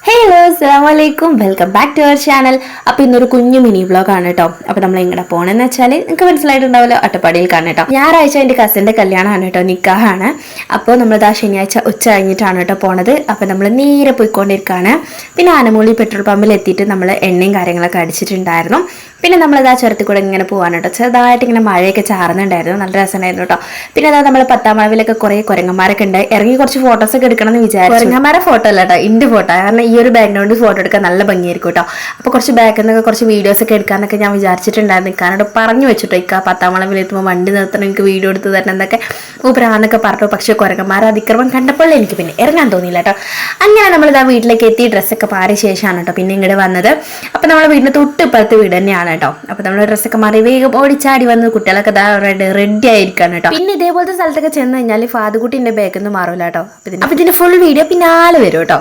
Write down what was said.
Hello അസ്സലാമലൈക്കും welcome back to our channel. അപ്പോൾ ഇന്നൊരു കുഞ്ഞു മിനി വ്ളോഗാണ് കേട്ടോ. അപ്പോൾ നമ്മൾ എങ്ങനെ പോകണമെന്ന് വെച്ചാൽ നിങ്ങൾക്ക് മനസ്സിലായിട്ടുണ്ടാവല്ലോ, അട്ടപ്പാടിയിൽ കാണാം കേട്ടോ. ഞായറാഴ്ച എൻ്റെ കസിൻ്റെ കല്യാണമാണ് കേട്ടോ, നിക്കാഹാണ്. അപ്പോൾ നമ്മളിതാ ശനിയാഴ്ച ഉച്ച കഴിഞ്ഞിട്ടാണ് കേട്ടോ പോണത്. അപ്പോൾ നമ്മൾ നേരെ പോയിക്കൊണ്ടിരിക്കുകയാണ്. പിന്നെ ആനമൂളി പെട്രോൾ പമ്പിൽ എത്തിയിട്ട് നമ്മൾ എണ്ണയും കാര്യങ്ങളൊക്കെ അടിച്ചിട്ടുണ്ടായിരുന്നു. പിന്നെ നമ്മളിതാ ചുരത്തിൽ കൂടെ ഇങ്ങനെ പോകാൻ കേട്ടോ. ചെറുതായിട്ട് ഇങ്ങനെ മഴയൊക്കെ ചാറുന്നുണ്ടായിരുന്നു, നല്ല രസമായിരുന്നു കേട്ടോ. പിന്നെ അതാ നമ്മൾ 10ാം വളവിലൊക്കെ കുറേ കുരങ്ങന്മാരൊക്കെ ഉണ്ട്. ഇറങ്ങി കുറച്ച് ഫോട്ടോസൊക്കെ എടുക്കണം എന്ന് വിചാരിച്ചു. കുരങ്ങന്മാരെ ഫോട്ടോ അല്ല കേട്ടോ, എൻ്റെ ഫോട്ടോ. കാരണം ഈ ഒരു ബാക്ക്ഗ്രൗണ്ട് ഫോട്ടോ എടുക്കാൻ നല്ല ഭംഗിയായിരിക്കും കേട്ടോ. അപ്പോൾ കുറച്ച് ബാക്കിൽ നിന്നൊക്കെ കുറച്ച് വീഡിയോസ് ഒക്കെ എടുക്കാമെന്നൊക്കെ ഞാൻ വിചാരിച്ചിട്ടുണ്ടായിരുന്നു. കാരണം പറഞ്ഞു വെച്ചിട്ടോ, ഇക്ക 10ാം വളവിലെത്തുമ്പോൾ വണ്ടി നിർത്തണം, എനിക്ക് വീഡിയോ എടുത്ത് തരണം എന്നൊക്കെ ഊപ്പരാന്നൊക്കെ പറഞ്ഞു. പക്ഷേ കുരങ്ങന്മാരെ അതിക്രമം കണ്ടപ്പോൾ എനിക്ക് പിന്നെ ഇറങ്ങാൻ തോന്നിയില്ല കേട്ടോ. അങ്ങനെ നമ്മളിതാ വീട്ടിലേക്ക് എത്തി ഡ്രസ്സൊക്കെ മാറിയ ശേഷമാണ് കേട്ടോ പിന്നെ ഇങ്ങോട്ട് വന്നത്. അപ്പോൾ നമ്മളെ വീടിൻ്റെ തൊട്ടിപ്പുറത്ത് വീട് തന്നെയാണ് കേട്ടോ. അപ്പോൾ നമ്മൾ ഡ്രസ്സൊക്കെ മാറി വേഗം ഓടിച്ചാടി വന്ന് കുട്ടികളൊക്കെ റെഡി ആയിരിക്കാണ് കേട്ടോ. പിന്നെ ഇതേപോലത്തെ സ്ഥലത്തൊക്കെ ചെന്ന് കഴിഞ്ഞാൽ ഫാദുകുട്ടിൻ്റെ ബാഗിൽ നിന്ന് മാറില്ല കേട്ടോ. അപ്പോൾ ഇതിൻ്റെ ഫുൾ വീഡിയോ പിന്നാലെ വരും കേട്ടോ.